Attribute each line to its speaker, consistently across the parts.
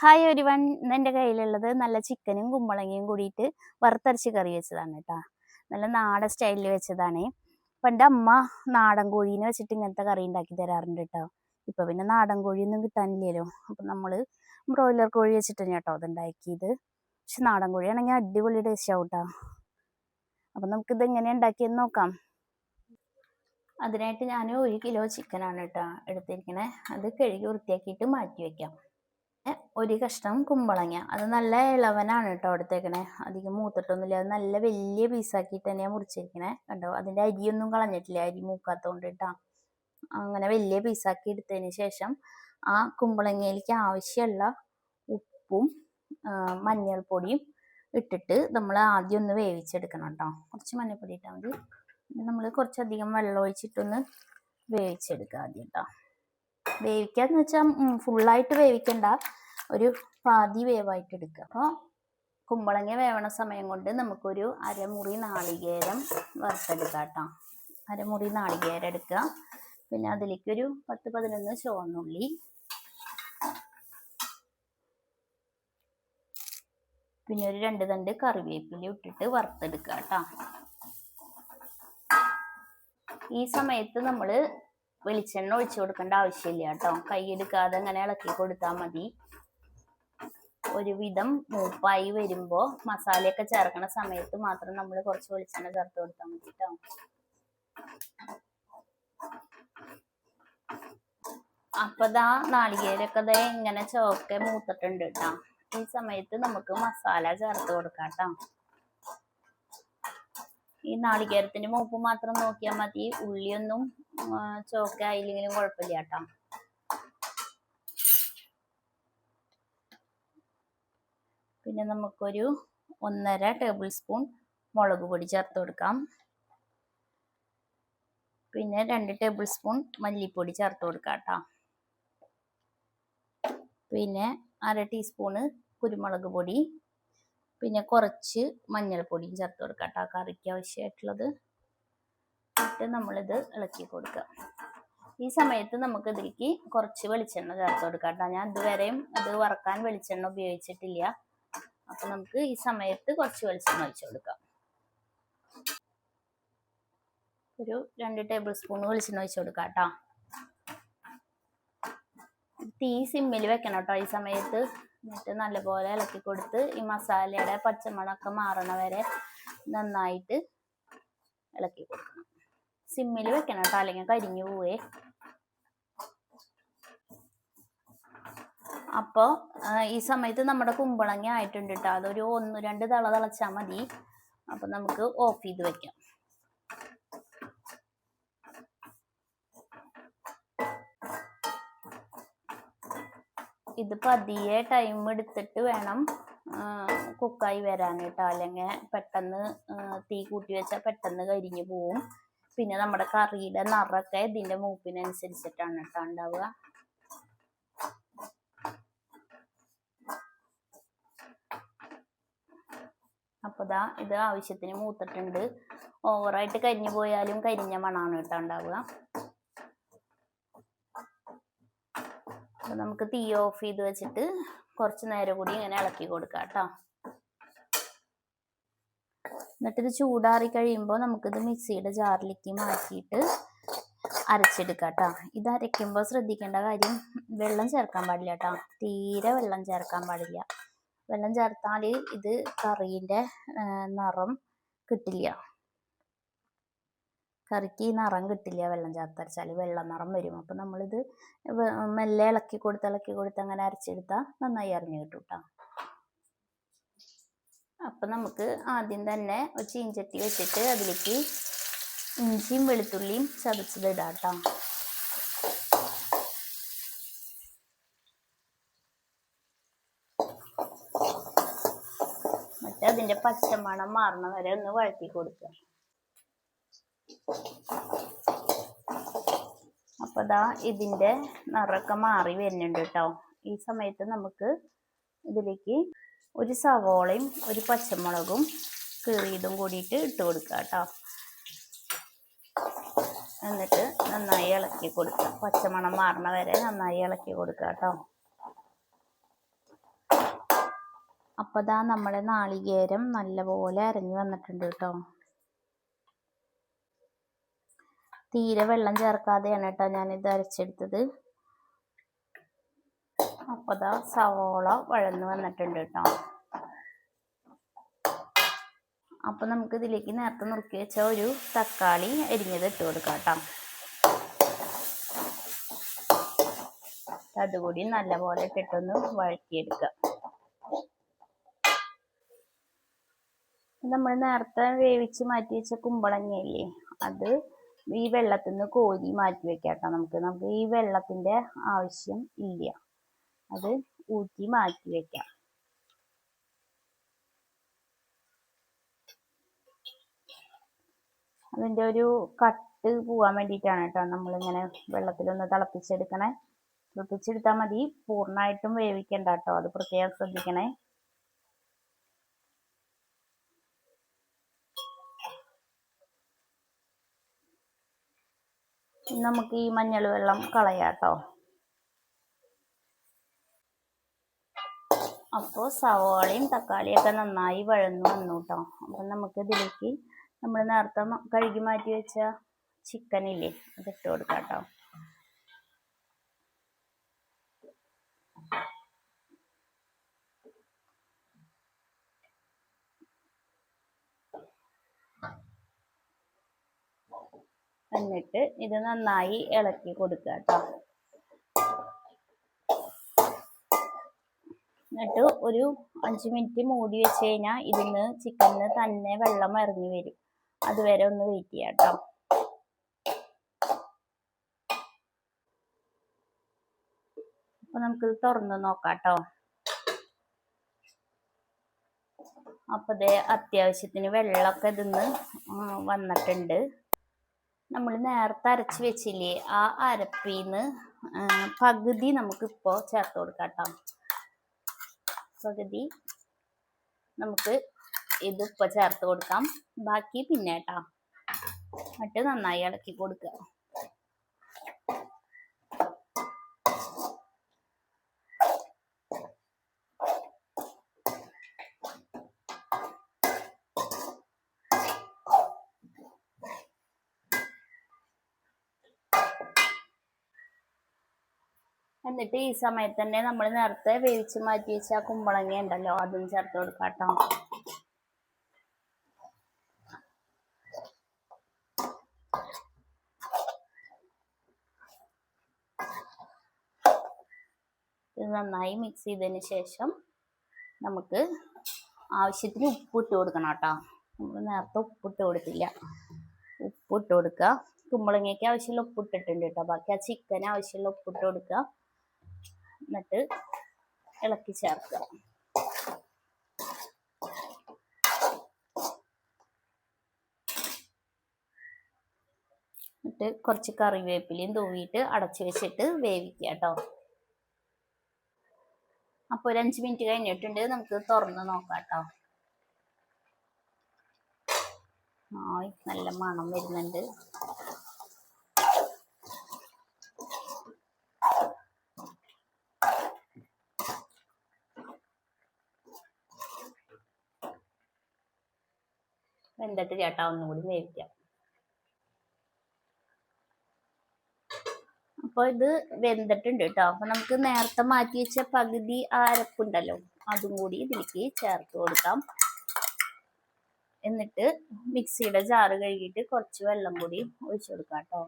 Speaker 1: Hi ഒരുവൺ, എൻ്റെ കയ്യിലുള്ളത് നല്ല ചിക്കനും കുമ്പളങ്ങയും കൂടിയിട്ട് വറുത്തരച്ച് കറി വെച്ചതാണ് കേട്ടോ. നല്ല നാടൻ സ്റ്റൈലിൽ വെച്ചതാണ്. പണ്ട് അമ്മ നാടൻ കോഴീനെ വെച്ചിട്ട് ഇങ്ങനത്തെ കറി ഉണ്ടാക്കി തരാറുണ്ട് കേട്ടോ. ഇപ്പം പിന്നെ നാടൻ കോഴിയൊന്നും കിട്ടാനില്ലല്ലോ. അപ്പം നമ്മൾ ബ്രോയിലർ കോഴി വെച്ചിട്ടാണ് കേട്ടോ അതുണ്ടാക്കിയത്. പക്ഷെ നാടൻ കോഴിയാണെങ്കിൽ അടിപൊളി ടേസ്റ്റ് ആവും കേട്ടോ. അപ്പം നമുക്കിത് എങ്ങനെ ഉണ്ടാക്കിയെന്ന് നോക്കാം. അതിനായിട്ട് ഞാൻ 1 കിലോ ചിക്കനാണ് കേട്ടോ എടുത്തിരിക്കണേ. അത് കഴുകി വൃത്തിയാക്കിയിട്ട് മാറ്റി വയ്ക്കാം. 1 കഷ്ണം കുമ്പളങ്ങ, അത് നല്ല ഇളവനാണ് കേട്ടോ എടുത്തേക്കണേ. അധികം മൂത്തിട്ടൊന്നുമില്ല. അത് നല്ല വലിയ പീസാക്കിയിട്ട് തന്നെയാണ് മുറിച്ചിരിക്കണേ. കണ്ടോ, അതിൻ്റെ അരിയൊന്നും കളഞ്ഞിട്ടില്ല, അരി മൂക്കാത്തതുകൊണ്ട് കേട്ടോ. അങ്ങനെ വലിയ പീസാക്കി എടുത്തതിന് ശേഷം ആ കുമ്പളങ്ങയിലേക്ക് ആവശ്യമുള്ള ഉപ്പും മഞ്ഞൾപ്പൊടിയും ഇട്ടിട്ട് നമ്മൾ ആദ്യം ഒന്ന് വേവിച്ചെടുക്കണം കേട്ടോ. കുറച്ച് മഞ്ഞൾപ്പൊടി ഇട്ടാൽ മതി. നമ്മൾ കുറച്ചധികം വെള്ളം ഒഴിച്ചിട്ടൊന്ന് വേവിച്ചെടുക്കുക ആദ്യം കേട്ടോ. വേവിക്കാന്ന് വെച്ചാൽ ഫുള്ളായിട്ട് വേവിക്കണ്ട, ഒരു പാതി വേവായിട്ട് എടുക്കുക. അപ്പോൾ കുമ്പളങ്ങ വേവണ സമയം കൊണ്ട് നമുക്കൊരു അരമുറി നാളികേരം വറുത്തെടുക്കാം കേട്ടോ. അരമുറി നാളികേരം എടുക്കുക. പിന്നെ അതിലേക്കൊരു 10-11 ചുവന്നുള്ളി, പിന്നെ ഒരു 2 തണ്ട് കറിവേപ്പില ഇട്ടിട്ട് വറുത്തെടുക്കുക കേട്ടോ. ഈ സമയത്ത് നമ്മൾ വെളിച്ചെണ്ണ ഒഴിച്ചു കൊടുക്കേണ്ട ആവശ്യമില്ല കേട്ടോ. കൈയെടുക്കാതെ അങ്ങനെ ഇളക്കി കൊടുത്താൽ മതി. ഒരുവിധം മൂപ്പായി വരുമ്പോൾ മസാലയൊക്കെ ചേർക്കണ സമയത്ത് മാത്രം നമ്മൾ കുറച്ച് വെളിച്ചെണ്ണ ചേർത്ത് കൊടുത്താൽ മതി കേട്ടോ. അപ്പൊ ദാ നാളികേരൊക്കെ ഇങ്ങനെ ചോക്കെ മൂത്തിട്ടുണ്ട് കേട്ടോ. ഈ സമയത്ത് നമുക്ക് മസാല ചേർത്ത് കൊടുക്കാം കേട്ടോ. ഈ നാളികേരത്തിന്റെ മൂപ്പ് മാത്രം നോക്കിയാൽ മതി, ഉള്ളിയൊന്നും ചോക്കായില്ലെങ്കിലും കുഴപ്പമില്ല കേട്ടോ. പിന്നെ നമുക്കൊരു 1.5 ടേബിൾ സ്പൂൺ മുളക് പൊടി ചേർത്ത് കൊടുക്കാം. പിന്നെ 2 ടേബിൾ സ്പൂൺ മല്ലിപ്പൊടി ചേർത്ത് കൊടുക്കാം കേട്ടോ. പിന്നെ 1/2 ടീസ്പൂണ് കുരുമുളക് പൊടി, പിന്നെ കുറച്ച് മഞ്ഞൾപ്പൊടിയും ചേർത്ത് കൊടുക്കാം കേട്ടോ, കറിക്ക് ആവശ്യമായിട്ടുള്ളത്. എന്നിട്ട് നമ്മളിത് ഇളക്കി കൊടുക്കുക. ഈ സമയത്ത് നമുക്ക് ഇതിലേക്ക് കുറച്ച് വെളിച്ചെണ്ണ ചേർത്ത് കൊടുക്കാം കേട്ടോ. ഞാൻ ഇതുവരെയും അത് വറക്കാൻ വെളിച്ചെണ്ണ ഉപയോഗിച്ചിട്ടില്ല. അപ്പം നമുക്ക് ഈ സമയത്ത് കുറച്ച് വെളിച്ചെണ്ണ ഒഴിച്ചു കൊടുക്കാം. ഒരു 2 ടേബിൾ സ്പൂൺ വെളിച്ചെണ്ണ ഒഴിച്ചു കൊടുക്കാം കേട്ടോ. തീ സിമ്മിൽ വെക്കണം കേട്ടോ ഈ സമയത്ത്. എന്നിട്ട് നല്ലപോലെ ഇളക്കി കൊടുത്ത് ഈ മസാലയുടെ പച്ചമണമൊക്കെ മാറണ വരെ നന്നായിട്ട് ഇളക്കി കൊടുക്കണം. സിമ്മിൽ വെക്കണം കേട്ടോ, അല്ലെങ്കിൽ കരിഞ്ഞു പോവേ. അപ്പോൾ ഈ സമയത്ത് നമ്മുടെ കുമ്പളങ്ങ ആയിട്ടുണ്ട് കേട്ടോ. അതൊരു 1-2 തള തിളച്ചാൽ മതി. അപ്പം നമുക്ക് ഓഫ് ചെയ്ത് വെക്കാം. ഇത് പതിയെ ടൈം എടുത്തിട്ട് വേണം കുക്കായി വരാൻ കേട്ടോ, അല്ലെങ്കിൽ പെട്ടെന്ന് തീ കൂട്ടി വെച്ചാൽ പെട്ടെന്ന് കരിഞ്ഞു പോവും. പിന്നെ നമ്മുടെ കറിയുടെ നിറമൊക്കെ ഇതിൻ്റെ മൂപ്പിനനുസരിച്ചിട്ടാണ് കേട്ടോ ഉണ്ടാവുക. അപ്പോൾ ദാ ഇത് ആവശ്യത്തിന് മൂത്തിട്ടുണ്ട്. ഓവറായിട്ട് കരിഞ്ഞു പോയാലും കരിഞ്ഞ മണമാണ് കേട്ടോ ഉണ്ടാവുക. അപ്പോൾ നമുക്ക് തീ ഓഫ് ചെയ്ത് വെച്ചിട്ട് കുറച്ച് നേരം കൂടി ഇങ്ങനെ ഇളക്കി കൊടുക്കാം കേട്ടോ. എന്നിട്ടിത് ചൂടാറി കഴിയുമ്പോൾ നമുക്കിത് മിക്സിയുടെ ജാറിലേക്ക് മാറ്റിയിട്ട് അരച്ചെടുക്കാം കേട്ടോ. ഇത് അരയ്ക്കുമ്പോൾ ശ്രദ്ധിക്കേണ്ട കാര്യം, വെള്ളം ചേർക്കാൻ പാടില്ല കേട്ടോ. തീരെ വെള്ളം ചേർക്കാൻ പാടില്ല. വെള്ളം ചേർത്താൽ ഇത് കറീൻ്റെ നിറം കിട്ടില്ല. കറിക്ക് നിറം കിട്ടില്ല വെള്ളം ചേർത്തരച്ചാൽ, വെള്ള നിറം വരും. അപ്പം നമ്മളിത് മെല്ലെ ഇളക്കി കൊടുത്ത് അങ്ങനെ അരച്ചെടുത്താൽ നന്നായി അരിഞ്ഞു കിട്ടും കേട്ടോ. അപ്പം നമുക്ക് ആദ്യം തന്നെ ഒരു ചീഞ്ചട്ടി വെച്ചിട്ട് അതിലേക്ക് ഇഞ്ചിയും വെളുത്തുള്ളിയും ചതച്ചത് ഇടാം കേട്ടോ. എന്നിട്ട് അതിൻ്റെ പച്ചമണം മാറണ വരെ ഒന്ന് വഴറ്റി കൊടുക്കുക. അപ്പോൾ ദാ ഇതിൻ്റെ നിറമൊക്കെ മാറി വരുന്നുണ്ട് കേട്ടോ. ഈ സമയത്ത് നമുക്ക് ഇതിലേക്ക് ഒരു സവോളയും ഒരു പച്ചമുളകും കീറിയതും കൂടിയിട്ട് ഇട്ട് കൊടുക്കുക കേട്ടോ. എന്നിട്ട് നന്നായി ഇളക്കി കൊടുക്കുക. പച്ചമണം മാറണ വരെ നന്നായി ഇളക്കി കൊടുക്കുക കേട്ടോ. അപ്പോൾ ദാ നമ്മുടെ നാളികേരം നല്ലപോലെ അരഞ്ഞു വന്നിട്ടുണ്ട് കേട്ടോ. തീരെ വെള്ളം ചേർക്കാതെയാണ് കേട്ടോ ഞാനിത് അരച്ചെടുത്തത്. അപ്പോൾ ദാ സവോള വഴന്ന് വന്നിട്ടുണ്ട് കേട്ടോ. അപ്പോൾ നമുക്ക് ഇതിലേക്ക് നേരത്തെ നുറുക്കി വെച്ച ഒരു തക്കാളി അരിഞ്ഞത് ഇട്ട് കൊടുക്കാം കേട്ടോ. അതുകൂടി നല്ലപോലെ ഇട്ടിട്ടൊന്ന് വഴറ്റിയെടുക്കുക. നമ്മൾ നേരത്തെ വേവിച്ച് മാറ്റി വെച്ച കുമ്പളങ്ങയില്ലേ, അത് ഈ വെള്ളത്തിൽ നിന്ന് കോരി മാറ്റി വെക്കാം കേട്ടോ. നമുക്ക് ഈ വെള്ളത്തിൻ്റെ ആവശ്യം ഇല്ല, അത് ഊറ്റി മാറ്റി വെക്കാം. അതിൻ്റെ ഒരു കട്ട് പോവാൻ വേണ്ടിയിട്ടാണ് കേട്ടോ നമ്മളിങ്ങനെ വെള്ളത്തിലൊന്ന് തിളപ്പിച്ചെടുക്കണേ. തിളപ്പിച്ചെടുത്താൽ മതി, പൂർണ്ണമായിട്ടും വേവിക്കണ്ട കേട്ടോ, അത് പ്രത്യേകം ശ്രദ്ധിക്കണേ. നമുക്ക് ഈ മഞ്ഞൾ വെള്ളം കളയാം കേട്ടോ. അപ്പോൾ സവാളയും തക്കാളിയൊക്കെ നന്നായി വഴന്നു വന്നു കേട്ടോ. അപ്പം നമുക്ക് ഇതിലേക്ക് നമ്മൾ നേരത്തെ കഴുകി മാറ്റി വെച്ച ചിക്കനില്ലേ, അതിട്ട് കൊടുക്കാം കേട്ടോ. എന്നിട്ട് ഇത് നന്നായി ഇളക്കി കൊടുക്കുക കേട്ടോ. എന്നിട്ട് ഒരു 5 മിനിറ്റ് മൂടി വെച്ച് കഴിഞ്ഞാൽ ഇതിന്ന് ചിക്കനിന് തന്നെ വെള്ളം ഇറങ്ങി വരും. അതുവരെ ഒന്ന് വെയിറ്റ് ചെയ്യാം കേട്ടോ. അപ്പോൾ നമുക്കിത് തുറന്ന് നോക്കാം കേട്ടോ. അപ്പോൾ ഇത് അത്യാവശ്യത്തിന് വെള്ളമൊക്കെ ഇതിന്ന് വന്നിട്ടുണ്ട്. നമ്മൾ നേരത്തെ അരച്ച് വെച്ചില്ലേ, ആ അരപ്പിന്ന് പകുതി നമുക്കിപ്പോൾ ചേർത്ത് കൊടുക്കാം കേട്ടോ. പകുതി നമുക്ക് ഇതിപ്പോൾ ചേർത്ത് കൊടുക്കാം, ബാക്കി പിന്നെ കേട്ടോ. എന്നിട്ട് നന്നായി ഇളക്കി കൊടുക്കുക. എന്നിട്ട് ഈ സമയത്ത് തന്നെ നമ്മൾ നേരത്തെ വേവിച്ച് മാറ്റി വെച്ച കുമ്പളങ്ങ ഉണ്ടല്ലോ, അതും ചേർത്ത് കൊടുക്കാം കേട്ടോ. ഇത് നന്നായി മിക്സ് ചെയ്തതിന് ശേഷം നമുക്ക് ആവശ്യത്തിന് ഉപ്പിട്ട് കൊടുക്കണം കേട്ടോ. നമ്മൾ നേരത്തെ ഉപ്പിട്ട് കൊടുത്തില്ല, ഉപ്പിട്ട് കൊടുക്കുക. കുമ്പളങ്ങയ്ക്ക് ആവശ്യമുള്ള ഉപ്പിട്ടിട്ടുണ്ട് കേട്ടോ. ബാക്കി ആ ചിക്കന് ആവശ്യമുള്ള ഉപ്പിട്ട് കൊടുക്കുക. എന്നിട്ട് ഇളക്കി ചേർക്കുക. എന്നിട്ട് കുറച്ച് കറിവേപ്പിലയും തൂവിയിട്ട് അടച്ചു വെച്ചിട്ട് വേവിക്കുക കേട്ടോ. അപ്പോൾ ഒരു 5 മിനിറ്റ് കഴിഞ്ഞിട്ടുണ്ട്, നമുക്ക് തുറന്ന് നോക്കാം കേട്ടോ. നല്ല മണം വരുന്നുണ്ട്. വെന്തിട്ട് ചേട്ടാ ഒന്നുകൂടി വേവിക്കാം. അപ്പോൾ ഇത് വെന്തിട്ടുണ്ട് കേട്ടോ. അപ്പോൾ നമുക്ക് നേരത്തെ മാറ്റി വെച്ച പകുതി അരപ്പുണ്ടല്ലോ, അതും കൂടി ഇതിലേക്ക് ചേർത്ത് കൊടുക്കാം. എന്നിട്ട് മിക്സിയുടെ ജാറ് കഴുകിയിട്ട് കുറച്ച് വെള്ളം കൂടി ഒഴിച്ചു കൊടുക്കാം കേട്ടോ.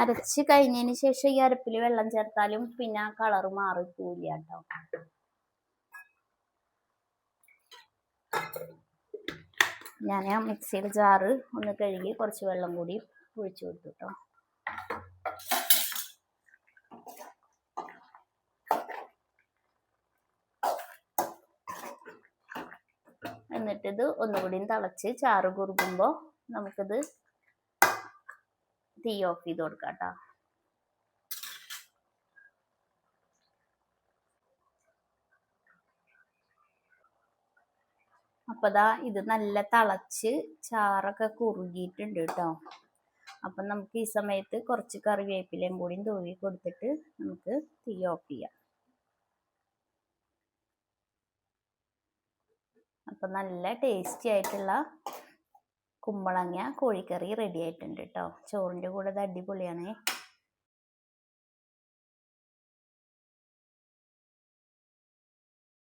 Speaker 1: അരച്ച് കഴിഞ്ഞതിന് ശേഷം ഈ അരപ്പിൽ വെള്ളം ചേർത്താലും പിന്നെ ആ കളറ് മാറിപ്പോവില്ല കേട്ടോ. ഞാൻ ആ മിക്സിയുടെ ജാറ് ഒന്ന് കഴുകി കുറച്ച് വെള്ളം കൂടി ഒഴിച്ചു കൊടുത്തു കേട്ടോ. എന്നിട്ടിത് ഒന്നുകൂടി തിളച്ച് ചാറ് കുറുകുമ്പോൾ നമുക്കിത് തീ ഓഫ് ചെയ്ത് കൊടുക്കാം കേട്ടോ. അപ്പോൾ ദാ ഇത് നല്ല തിളച്ച് ചാറൊക്കെ കുറുകിയിട്ടുണ്ട് കേട്ടോ. അപ്പം നമുക്ക് ഈ സമയത്ത് കുറച്ച് കറിവേപ്പിലയും കൂടി തൂവി കൊടുത്തിട്ട് നമുക്ക് തീ ഓഫ് ചെയ്യാം. അപ്പം നല്ല ടേസ്റ്റി ആയിട്ടുള്ള കുമ്പളങ്ങ കോഴിക്കറി റെഡി ആയിട്ടുണ്ട് കേട്ടോ. ചോറിൻ്റെ കൂടെ ഇത് അടിപൊളിയാണ്.